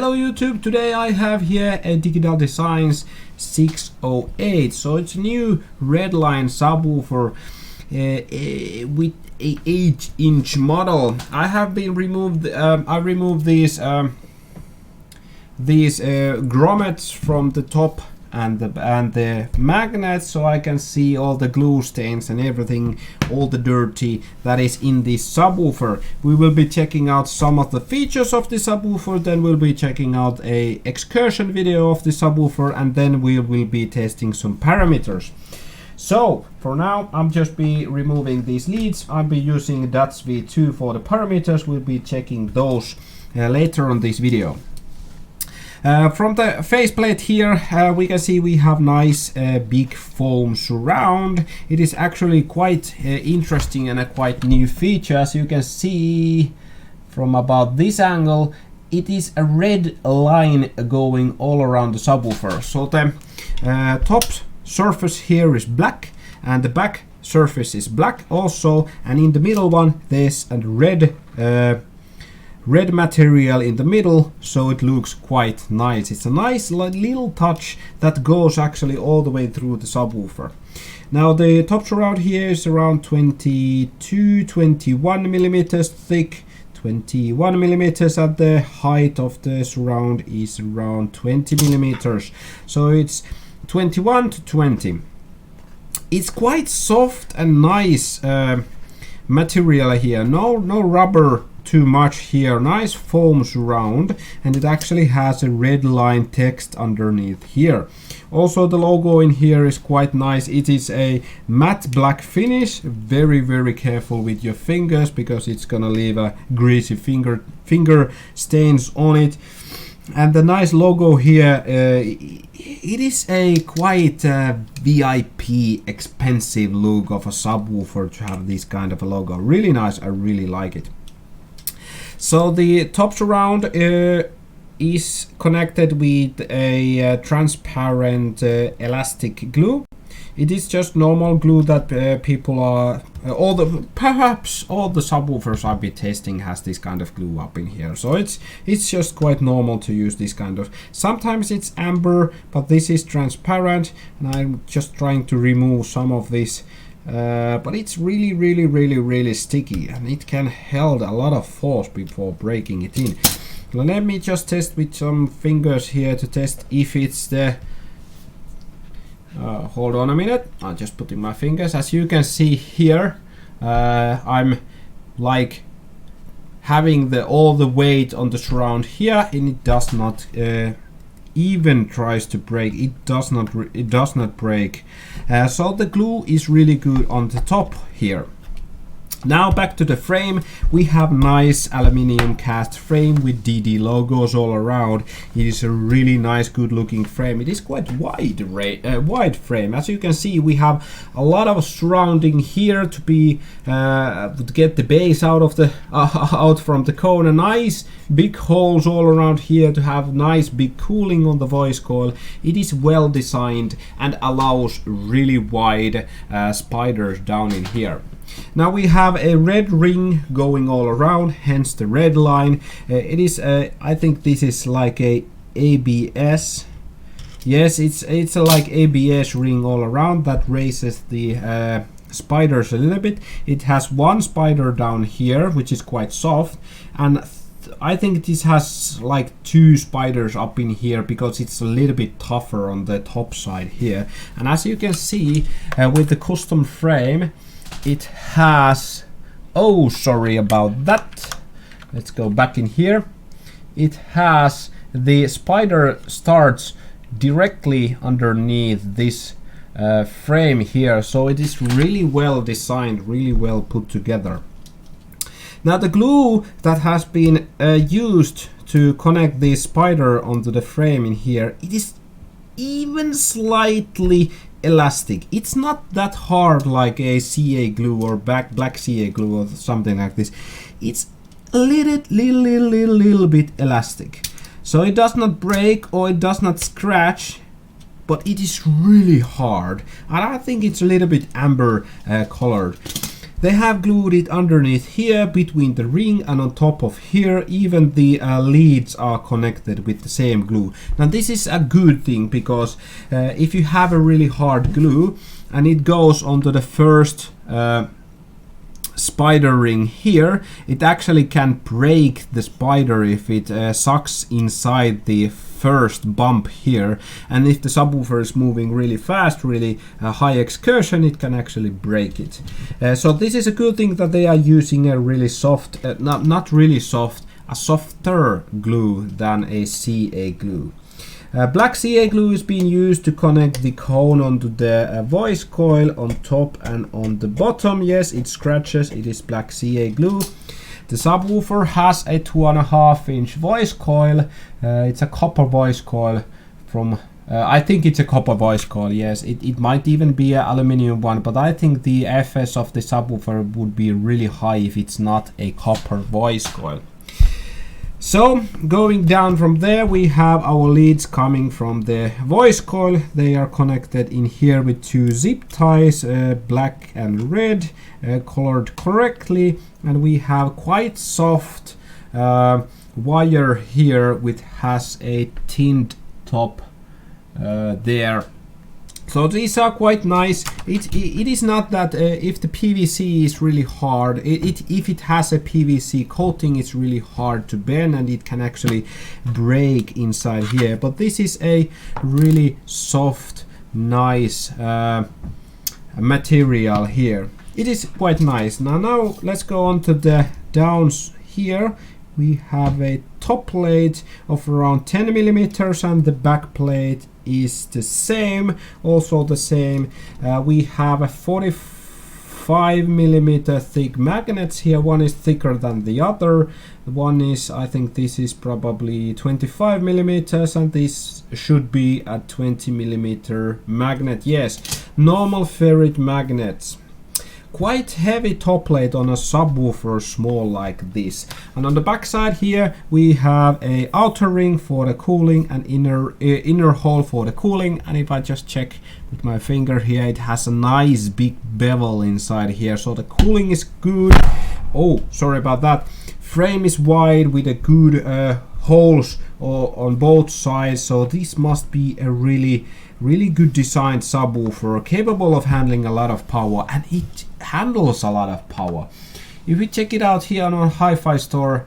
Hello YouTube, today I have here a Digital Designs 608. So it's a new Redline subwoofer with a 8-inch model. I have been removed. I removed these grommets from the top and the magnets, so I can see all the glue stains and everything, all the dirty that is in this subwoofer. We will be checking out some of the features of the subwoofer, then we'll be checking out a excursion video of the subwoofer, and then we will be testing some parameters. So for now I'm just be removing these leads. I'll be using DATS V2 for the parameters. We'll be checking those later on this video. From the faceplate here, we can see we have nice big foam surround. It is actually quite interesting and a quite new feature. As you can see from about this angle, it is a red line going all around the subwoofer. So the top surface here is black and the back surface is black also, and in the middle one there's a red material in the middle, so it looks quite nice. It's a nice little touch that goes actually all the way through the subwoofer. Now the top surround here is around 21 millimeters thick, 21 millimeters, and the height of the surround is around 20 millimeters. So it's 21 to 20. It's quite soft and nice material here. No rubber too much here. Nice foam surround, and it actually has a red line text underneath here. Also the logo in here is quite nice. It is a matte black finish. Very careful with your fingers because it's gonna leave a greasy finger stains on it. And the nice logo here, it is a quite VIP expensive look of a subwoofer to have this kind of a logo. Really nice, I really like it. So the top surround is connected with a transparent elastic glue. It is just normal glue that people are, perhaps all the subwoofers I've been testing has this kind of glue up in here. So it's just quite normal to use this kind of. Sometimes it's amber, but this is transparent, and I'm just trying to remove some of this. But it's really sticky, and it can hold a lot of force before breaking it in. Let me just test with some fingers here to test if it's the hold on a minute, I'm just putting my fingers. As you can see here, I'm like having all the weight on the surround here, and it does not even tries to break. It does not break. So the glue is really good on the top here. Now back to the frame. We have nice aluminium cast frame with DD logos all around. It is a really nice, good looking frame. It is quite wide frame. As you can see, we have a lot of surrounding here to be to get the bass out of the out from the cone. A nice big holes all around here to have nice big cooling on the voice coil. It is well designed and allows really wide spiders down in here. Now we have a red ring going all around, hence the red line. It is I think this is like a ABS. Yes, it's a like ABS ring all around that raises the spiders a little bit. It has one spider down here, which is quite soft, and I think this has like 2 spiders up in here because it's a little bit tougher on the top side here. And as you can see with the custom frame, it has, oh sorry about that, let's go back in here. It has the spider starts directly underneath this frame here, so it is really well designed, really well put together. Now the glue that has been used to connect the spider onto the frame in here, it is even slightly elastic. It's not that hard like a CA glue or black CA glue or something like this. It's a little bit elastic. So it does not break or it does not scratch, but it is really hard. And I think it's a little bit amber colored. They have glued it underneath here between the ring and on top of here. Even the leads are connected with the same glue. Now this is a good thing because if you have a really hard glue and it goes onto the first spider ring here, it actually can break the spider if it sucks inside the first bump here, and if the subwoofer is moving really fast, really high excursion, it can actually break it. So this is a good thing that they are using a really soft, not really soft, a softer glue than a CA glue. Black CA glue is being used to connect the cone onto the voice coil on top and on the bottom. Yes, it scratches, it is black CA glue. The subwoofer has a 2.5-inch voice coil. It's a copper voice coil from, I think it's a copper voice coil, yes. It might even be an aluminum one, but I think the FS of the subwoofer would be really high if it's not a copper voice coil. So going down from there, we have our leads coming from the voice coil. They are connected in here with 2 zip ties, black and red, colored correctly, and we have quite soft wire here which has a tinned top there. So these are quite nice. It is not that if the PVC is really hard, if it has a PVC coating, it's really hard to bend and it can actually break inside here. But this is a really soft, nice material here. It is quite nice. Now let's go on to the downs here. We have a top plate of around 10 millimeters and the back plate is the same, also the same. We have a 45 millimeter thick magnets here. One is thicker than the other. One is, I think this is probably 25 millimeters and this should be a 20 millimeter magnet. Yes, normal ferrite magnets. Quite heavy top plate on a subwoofer small like this. And on the back side here we have a outer ring for the cooling and inner hole for the cooling. And if I just check with my finger here, it has a nice big bevel inside here, so the cooling is good. Oh, sorry about that. Frame is wide with a good holes on both sides, so this must be a really good designed subwoofer, capable of handling a lot of power, and it handles a lot of power. If we check it out here on our Hi-Fi store,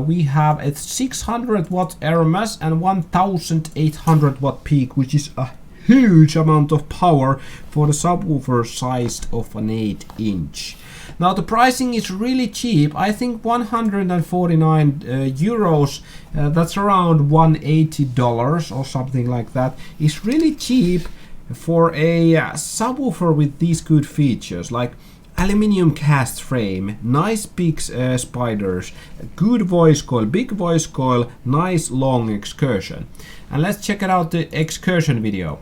we have a 600 watt Aero mass and 1800 watt peak, which is a huge amount of power for the subwoofer sized of an 8-inch. Now the pricing is really cheap. I think 149 euros, that's around $180 or something like that, is really cheap for a subwoofer with these good features like aluminium cast frame, nice big spiders, good voice coil, big voice coil, nice long excursion. And let's check it out, the excursion video.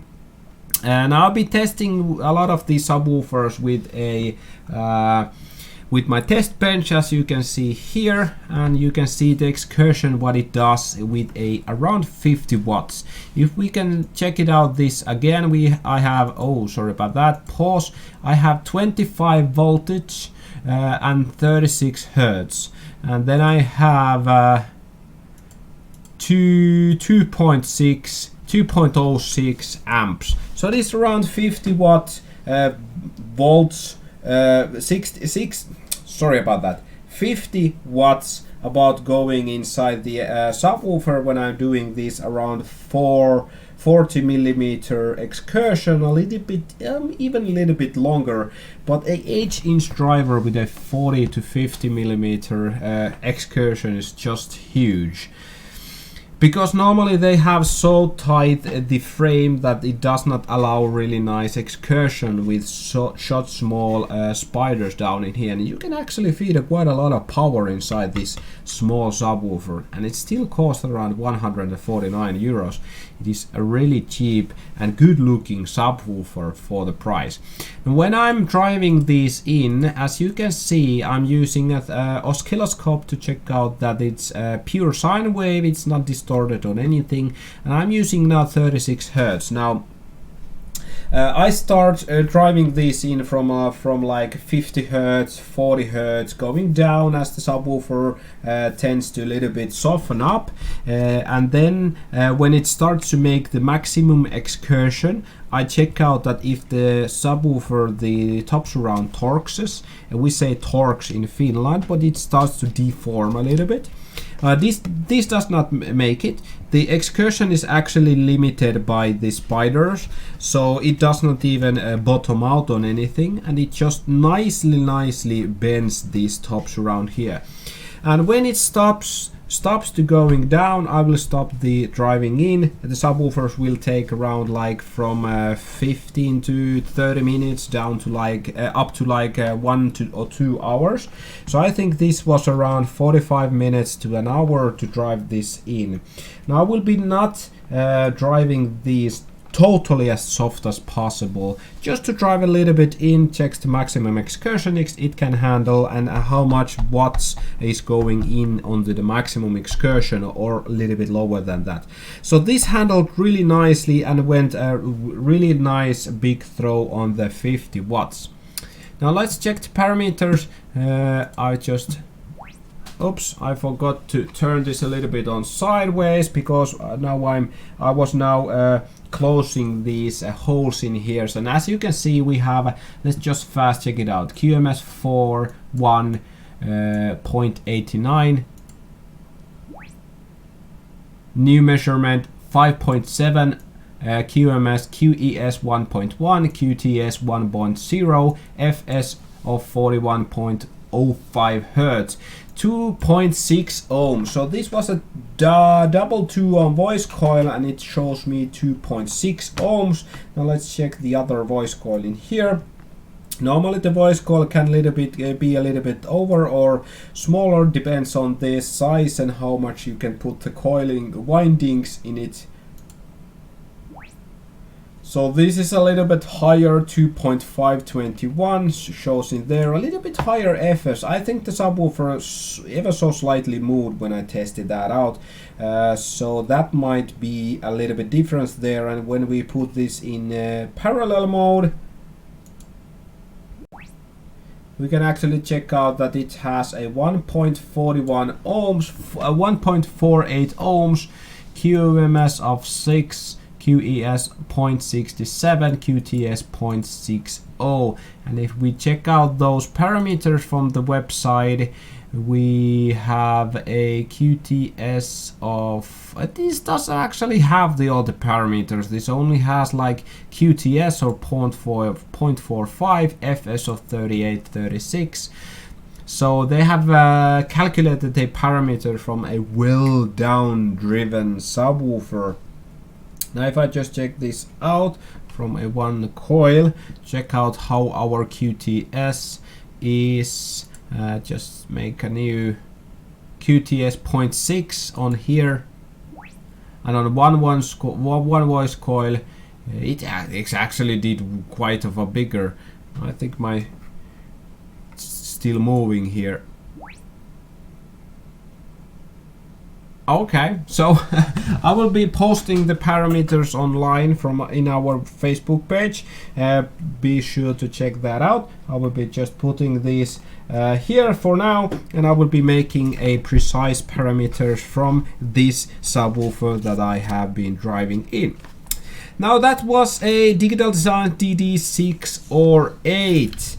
And I'll be testing a lot of these subwoofers with a with my test bench, as you can see here, and you can see the excursion what it does with a around 50 watts. If we can check it out this again, I have, oh sorry about that, pause, I have 25 voltage and 36 hertz, and then I have 2.06 amps. So this is around 50 watt volts, 50 watts about going inside the subwoofer when I'm doing this around 40 millimeter excursion, a little bit, even a little bit longer, but a 8-inch driver with a 40 to 50 millimeter excursion is just huge. Because normally they have so tight the frame that it does not allow really nice excursion with short small spiders down in here, and you can actually feed quite a lot of power inside this small subwoofer, and it still costs around 149 euros. It is a really cheap and good looking subwoofer for the price. And when I'm driving these in, as you can see, I'm using an oscilloscope to check out that it's pure sine wave, it's not distorted on anything, and I'm using now 36 hertz. Now I start driving this in from like 50 hertz, 40 hertz, going down as the subwoofer tends to a little bit soften up, and then when it starts to make the maximum excursion, I check out that if the subwoofer, the top surround torques, and we say torques in Finland, but it starts to deform a little bit. This does not make it. The excursion is actually limited by the spiders, so it does not even bottom out on anything, and it just nicely bends this top surround here. And when it stops to going down, I will stop the driving in. The subwoofers will take around like from 15 to 30 minutes down to like up to like 1 or 2 hours. So I think this was around 45 minutes to an hour to drive this in. Now I will be not driving these totally as soft as possible, just to drive a little bit in, checks the maximum excursion it can handle and how much watts is going in onto the maximum excursion, or a little bit lower than that. So this handled really nicely and went a really nice big throw on the 50 watts. Now let's check the parameters. Oops, I forgot to turn this a little bit on sideways, because I was closing these holes in here. So as you can see, we have, let's just fast check it out, QMS 4.1.89, new measurement 5.7, QMS QES 1.1, QTS 1.0, FS of 41.05 Hertz. 2.6 ohms. So this was a double 2 ohm voice coil, and it shows me 2.6 ohms. Now let's check the other voice coil in here. Normally the voice coil can be a little bit over or smaller, depends on the size and how much you can put the coiling windings in it. So this is a little bit higher, 2.521 shows in there, a little bit higher FS. I think the subwoofer ever so slightly moved when I tested that out. So that might be a little bit difference there. And when we put this in parallel mode, we can actually check out that it has a 1.41 ohms, 1.48 ohms, QMS of 6, QES 0.67, QTS 0.60. And if we check out those parameters from the website, we have a QTS of, this doesn't actually have all the parameters. This only has like QTS or 0.45, FS of 3836. So they have calculated the parameter from a well down driven subwoofer. Now if I just check this out from a one coil, check out how our QTS is, just make a new QTS 0.6 on here, and on one voice coil it actually did quite of a bigger. I think it's still moving here. Okay, so I will be posting the parameters online in our Facebook page. Be sure to check that out. I will be just putting these here for now, and I will be making a precise parameters from this subwoofer that I have been driving in. Now that was a Digital Design DD608,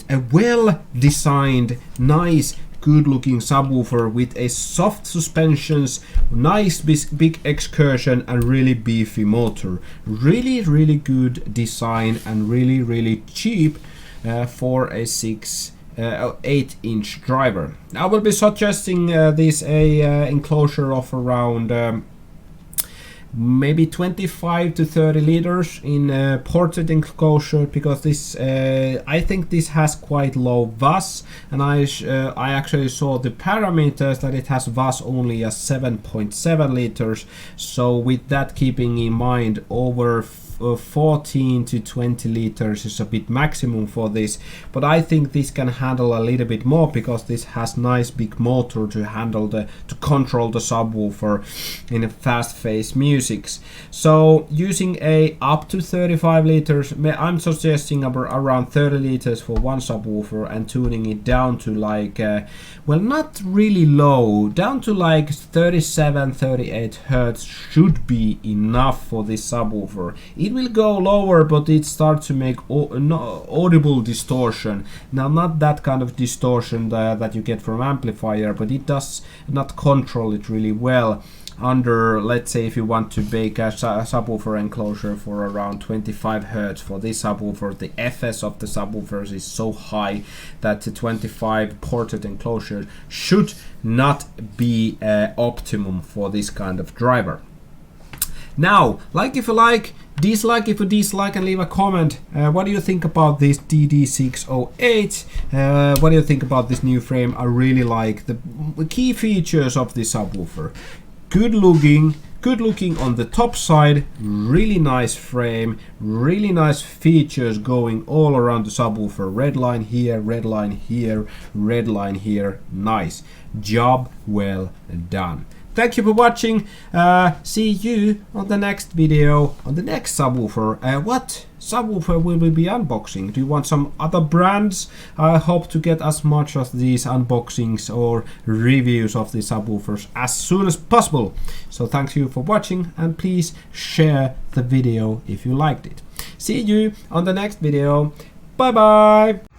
a well designed, nice, good looking subwoofer with a soft suspensions, nice big excursion and really beefy motor. Really good design and really cheap for a 8-inch driver. I will be suggesting this enclosure of around maybe 25 to 30 liters in ported enclosure, because this I think this has quite low VAS, and I actually saw the parameters that it has VAS only as 7.7 liters. So with that keeping in mind, over 14 to 20 liters is a bit maximum for this, but I think this can handle a little bit more because this has nice big motor to handle to control the subwoofer in a fast-paced musics. So using a up to 35 liters, I'm suggesting around 30 liters for one subwoofer and tuning it down to like well, not really low, down to like 37-38 hertz should be enough for this subwoofer. It will go lower, but it starts to make audible distortion. Now, not that kind of distortion that you get from amplifier, but it does not control it really well. Under, let's say, if you want to make a subwoofer enclosure for around 25 hertz for this subwoofer, the FS of the subwoofers is so high that the 25 ported enclosure should not be optimum for this kind of driver. Now, like if you like, dislike if you dislike, and leave a comment. What do you think about this DD608? What do you think about this new frame? I really like the key features of this subwoofer. Good looking on the top side, really nice frame, really nice features going all around the subwoofer. Red line here, red line here, red line here. Nice job, well done. Thank you for watching. See you on the next video, on the next subwoofer. What subwoofer will we be unboxing? Do you want some other brands? I hope to get as much of these unboxings or reviews of the subwoofers as soon as possible. So thank you for watching, and please share the video if you liked it. See you on the next video. Bye bye.